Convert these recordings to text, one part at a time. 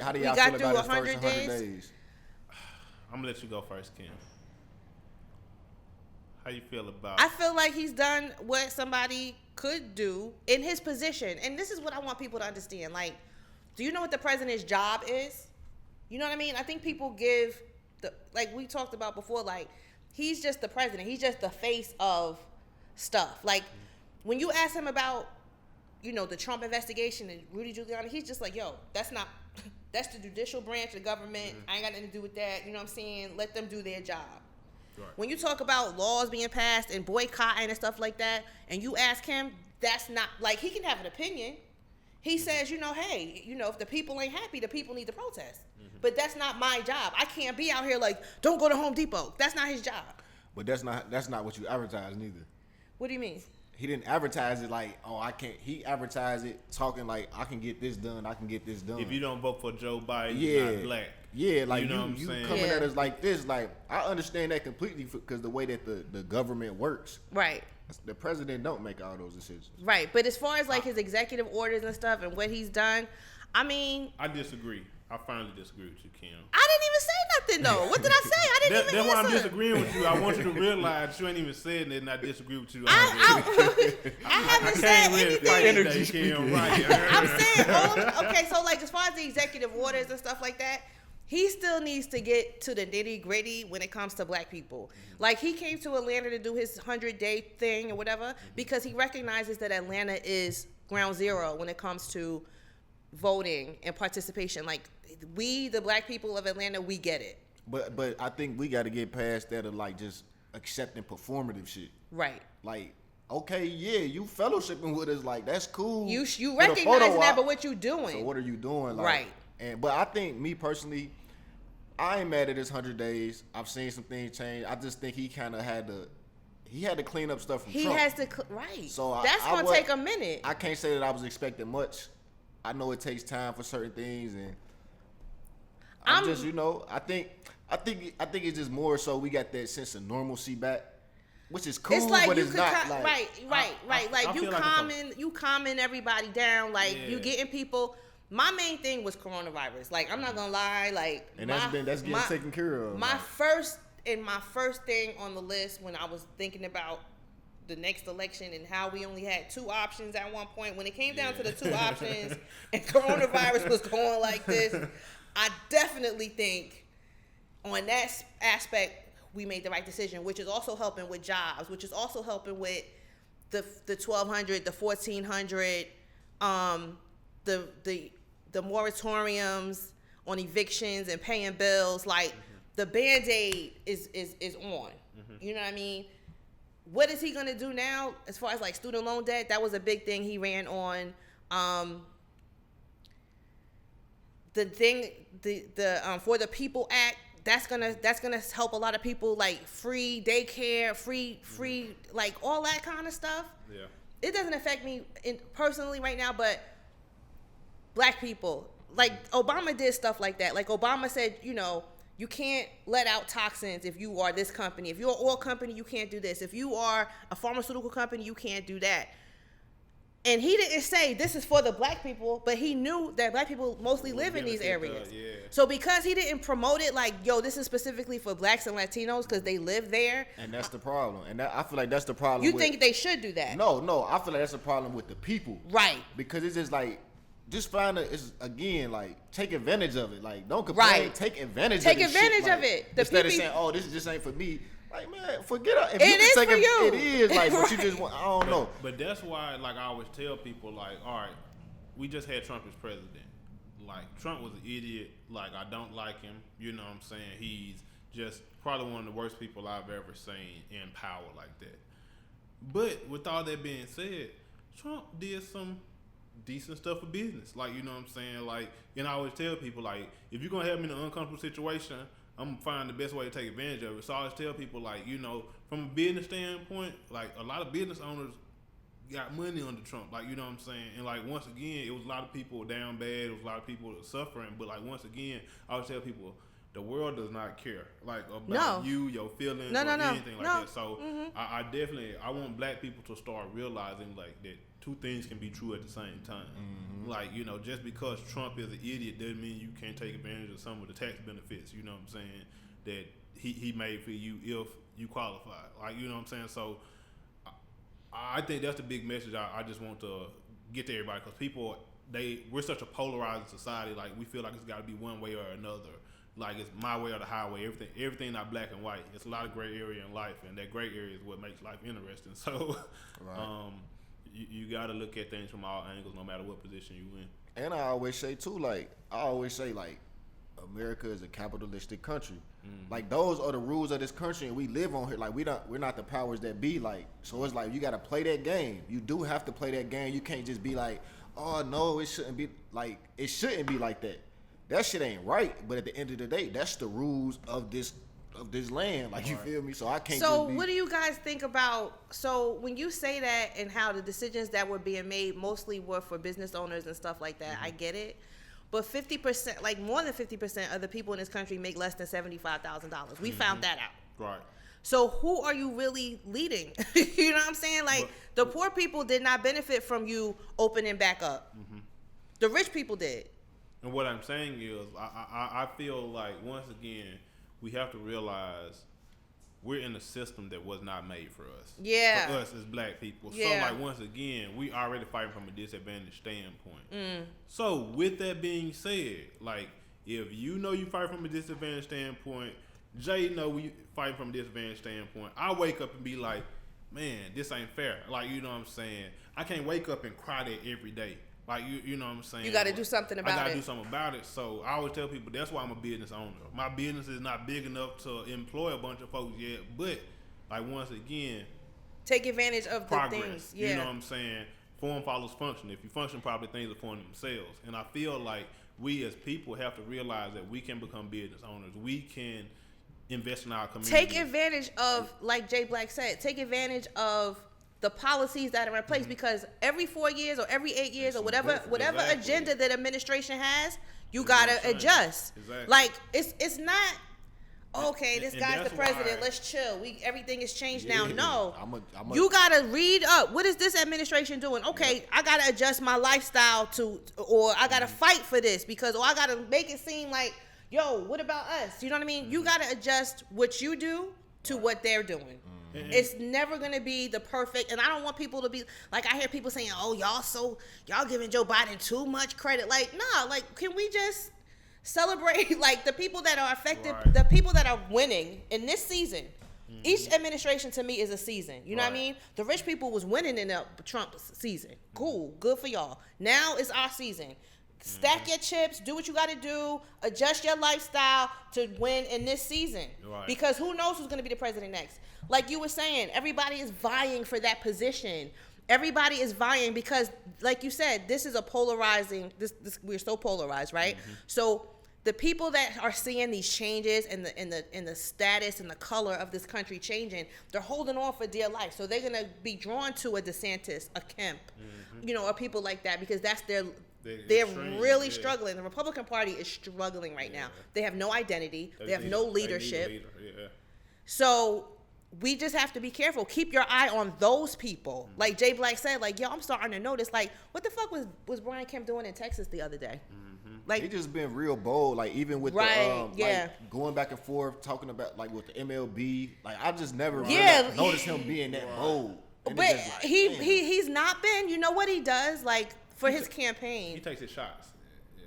how do y'all feel about his first 100 days? I'm gonna let you go first, Kim. How you feel about? I feel like he's done what somebody could do in his position, and this is what I want people to understand. Like, do you know what the president's job is? You know what I mean? I think people give like we talked about before, like he's just the president. He's just the face of stuff. Like when you ask him about, the Trump investigation and Rudy Giuliani, he's just like, yo, that's the judicial branch of the government. Mm-hmm. I ain't got nothing to do with that. You know what I'm saying? Let them do their job. Right. When you talk about laws being passed and boycotting and stuff like that, and you ask him, that's not, like, he can have an opinion. He says, hey, if the people ain't happy, the people need to protest. Mm-hmm. But that's not my job. I can't be out here like, don't go to Home Depot. That's not his job. But that's not what you advertise neither. What do you mean? He didn't advertise it like, oh, I can't. He advertised it talking like, I can get this done. I can get this done. If you don't vote for Joe Biden, you're not black. Yeah, like you coming at us like this. Like, I understand that completely because the way that the government works. Right. The president don't make all those decisions. Right. But as far as like his executive orders and stuff and what he's done, I disagree. I finally disagree with you, Kim. I didn't even say nothing though. What did I say? I didn't even That's answer. why I'm disagreeing with you. I want you to realize you ain't even said that, and I disagree with you. I haven't said anything. Energy Kim, right? I'm saying, okay. So like as far as the executive orders and stuff like that, he still needs to get to the nitty gritty when it comes to black people. Like he came to Atlanta to do his 100-day thing or whatever because he recognizes that Atlanta is ground zero when it comes to voting and participation. Like we, the black people of Atlanta, we get it. But I think we got to get past that of like just accepting performative shit. Right. Like, okay, yeah, you fellowshipping with us, like that's cool. You recognize that, but what you doing? So what are you doing? Like, right. But I think me personally, I ain't mad at his 100 days. I've seen some things change. I just think he kind of had to clean up stuff from Trump. He has to, right. So that's going to take a minute. I can't say that I was expecting much. I know it takes time for certain things, and I'm just, I think it's just more so we got that sense of normalcy back, which is cool, it's like but you it's could not right. Like you calming everybody down, like you getting people. My main thing was coronavirus. Like I'm not gonna lie, like and that's getting taken care of. My first thing on the list when I was thinking about the next election and how we only had two options at one point. When it came down to the two options and coronavirus was going like this, I definitely think on that aspect we made the right decision, which is also helping with jobs, which is also helping with the 1,200, the 1,400, the moratoriums on evictions and paying bills. Like the Band-Aid is on. You know what I mean? What is he gonna do now as far as like student loan debt? That was a big thing he ran on. The For the People Act, that's gonna help a lot of people, like free daycare, free like all that kind of stuff. Yeah. It doesn't affect me personally right now, but black people, like Obama did stuff like that. Like Obama said, you can't let out toxins if you are this company. If you're an oil company, you can't do this. If you are a pharmaceutical company, you can't do that. And he didn't say this is for the black people, but he knew that black people mostly live in these areas. Yeah. So because he didn't promote it like, yo, this is specifically for blacks and Latinos because they live there. And that's the problem. And I feel like that's the problem. You think they should do that? No. I feel like that's the problem with the people. Right. Because it's just like, just find take advantage of it. Like, don't complain. Right. Take advantage of it. Take advantage of it. Instead of saying, oh, this just ain't for me. Like, man, forget it. It is for you. It is, like, right. But you just want, I don't know. But that's why, like, I always tell people, like, all right, we just had Trump as president. Like, Trump was an idiot. Like, I don't like him. You know what I'm saying? He's just probably one of the worst people I've ever seen in power like that. But with all that being said, Trump did some decent stuff for business. Like, you know what I'm saying? Like, and I always tell people, like, if you're going to have me in an uncomfortable situation, I'm going to find the best way to take advantage of it. So I always tell people, like, from a business standpoint, like, a lot of business owners got money under Trump. Like, you know what I'm saying? And, like, once again, it was a lot of people down bad. It was a lot of people suffering. But, like, once again, I always tell people, the world does not care, like, about you, your feelings, or anything like that. So I definitely, I want black people to start realizing, like, that two things can be true at the same time. Mm-hmm. Like, you know, just because Trump is an idiot doesn't mean you can't take advantage of some of the tax benefits, you know what I'm saying, that he made for you if you qualify. Like, you know what I'm saying? So I think that's the big message I just want to get to everybody, because people, we're such a polarizing society. Like, we feel like it's got to be one way or another. Like, it's my way or the highway. Everything not black and white. It's a lot of gray area in life, and that gray area is what makes life interesting. So, right. You got to look at things from all angles, no matter what position you in. And I always say too, like America is a capitalistic country. Mm-hmm. Like, those are the rules of this country, and we live on here. Like, we're not the powers that be. Like, so it's like you got to play that game. You do have to play that game. You can't just be like, oh no, it shouldn't be like that. That shit ain't right. But at the end of the day, that's the rules of this land. Like, you feel me? So I can't. So what do you guys think about? So when you say that and how the decisions that were being made mostly were for business owners and stuff like that, I get it. But 50%, like more than 50% of the people in this country make less than $75,000. We found that out. Right. So who are you really leading? You know what I'm saying? Like, the poor people did not benefit from you opening back up. Mm-hmm. The rich people did. And what I'm saying is, I feel like, once again, we have to realize we're in a system that was not made for us. Yeah. For us as black people. Yeah. So, like, once again, we already fighting from a disadvantaged standpoint. Mm. So, with that being said, like, if you know you fight from a disadvantaged standpoint, Jay know we fight from a disadvantaged standpoint, I wake up and be like, man, this ain't fair. Like, you know what I'm saying? I can't wake up and cry that every day. Like, you know what I'm saying? You got to do something about it. I got to do something about it. So I always tell people, that's why I'm a business owner. My business is not big enough to employ a bunch of folks yet, but, like, once again, take advantage of progress, the things. Yeah. You know what I'm saying? Form follows function. If you function properly, things will form themselves. And I feel like we as people have to realize that we can become business owners. We can invest in our community. Take advantage of, like Jay Black said, take advantage of the policies that are in place, because every 4 years or every 8 years or whatever agenda that administration has, you gotta adjust. Exactly. Like, it's not okay. This guy's the president. Let's chill. Everything has changed now. No, you gotta read up. What is this administration doing? Okay, I gotta adjust my lifestyle or I gotta fight for this or I gotta make it seem like, yo, what about us? You know what I mean? You gotta adjust what you do to what they're doing. Mm-hmm. It's never gonna be the perfect, and I don't want people to be like, I hear people saying, "Oh, y'all giving Joe Biden too much credit." Like, nah, like, can we just celebrate like the people that are affected, the people that are winning in this season? Mm-hmm. Each administration to me is a season. You know what I mean? The rich people was winning in the Trump season. Cool, good for y'all. Now it's our season. Stack your chips, do what you got to do, adjust your lifestyle to win in this season. Right. Because who knows who's going to be the president next? Like you were saying, everybody is vying for that position. Everybody is vying because, like you said, this is a polarizing, we're so polarized, right? Mm-hmm. So the people that are seeing these changes and the status and the color of this country changing, they're holding on for dear life. So they're going to be drawn to a DeSantis, a Kemp, or people like that, because that's they're really struggling. The Republican Party is struggling right now. They have no identity. They have no leadership. So we just have to be careful. Keep your eye on those people. Mm-hmm. Like Jay Black said, like, yo, I'm starting to notice, like, what the fuck was Brian Kemp doing in Texas the other day? Mm-hmm. Like, he just been real bold. Like, even with like, going back and forth, talking about, like, with the MLB. Like, I just never really noticed him being that bold. And but he's not been. You know what he does? Like, for his campaign, he takes his shots. Yeah.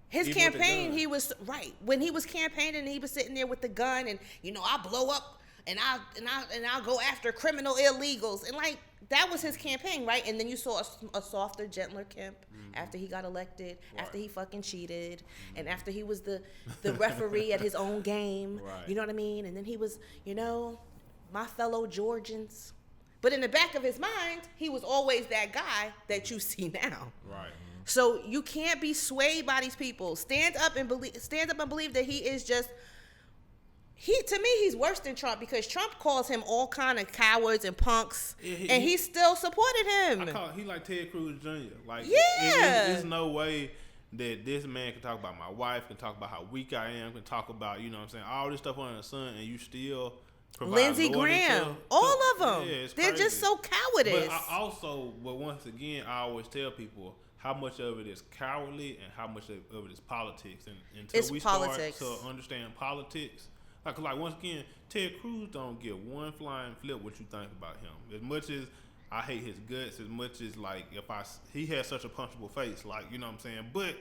His campaign, he was right when he was campaigning. He was sitting there with the gun, and I blow up, and I'll go after criminal illegals, and like that was his campaign, right? And then you saw a softer, gentler Kemp after he got elected, after he fucking cheated, and after he was the referee at his own game. Right. You know what I mean? And then he was, my fellow Georgians. But in the back of his mind, he was always that guy that you see now. Right. So you can't be swayed by these people. Stand up and believe that he is just. To me, he's worse than Trump, because Trump calls him all kind of cowards and punks, and he still supported him. He like Ted Cruz Jr. Like, there's no way that this man can talk about my wife, can talk about how weak I am, can talk about, all this stuff under the sun, and you still Lindsey Graham, all of them. Yeah, they're crazy. just so cowardice. But once again, I always tell people how much of it is cowardly and how much of it is politics. And until It's we politics. start to understand politics, like once again, Ted Cruz don't give one flying flip what you think about him. As much as I hate his guts, as much as like he has such a punchable face, like, you know what I'm saying. But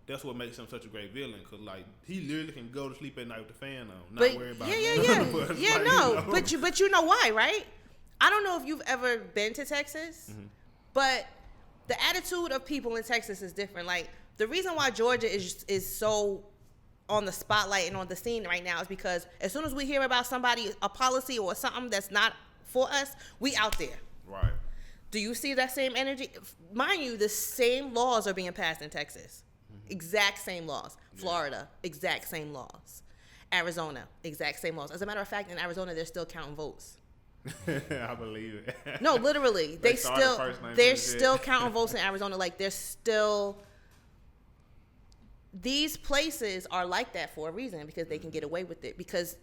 that's what makes him such a great villain, because like he literally can go to sleep at night with the fan on, not worry about it. Yeah, like, no, you know. but you know why, right? I don't know if you've ever been to Texas, but the attitude of people in Texas is different. Like, the reason why Georgia is so on the spotlight and on the scene right now is because as soon as we hear about somebody, a policy or something that's not for us, we out there. Right. Do you see that same energy? Mind you, the same laws are being passed in Texas. Exact same laws. Florida, exact same laws. Arizona, exact same laws. As a matter of fact, in Arizona, they're still counting votes. I believe it. No, literally, they're still counting votes in Arizona. Like, they're still. These places are like that for a reason, because they can get away with it. Because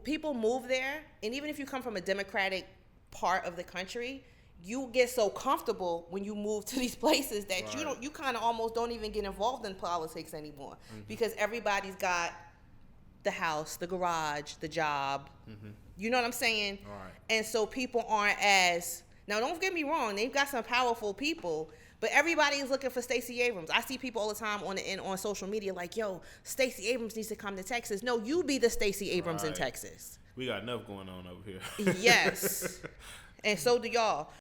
people move there, and even if you come from a Democratic part of the country, you get so comfortable when you move to these places that you kind of almost don't even get involved in politics anymore, because everybody's got the house, the garage, the job. You know what I'm saying? Right. And so people aren't as, now don't get me wrong, they've got some powerful people, but everybody is looking for Stacey Abrams. I see people all the time on social media like, yo, Stacey Abrams needs to come to Texas. No, you be the Stacey Abrams in Texas. We got enough going on over here. Yes. And so do y'all.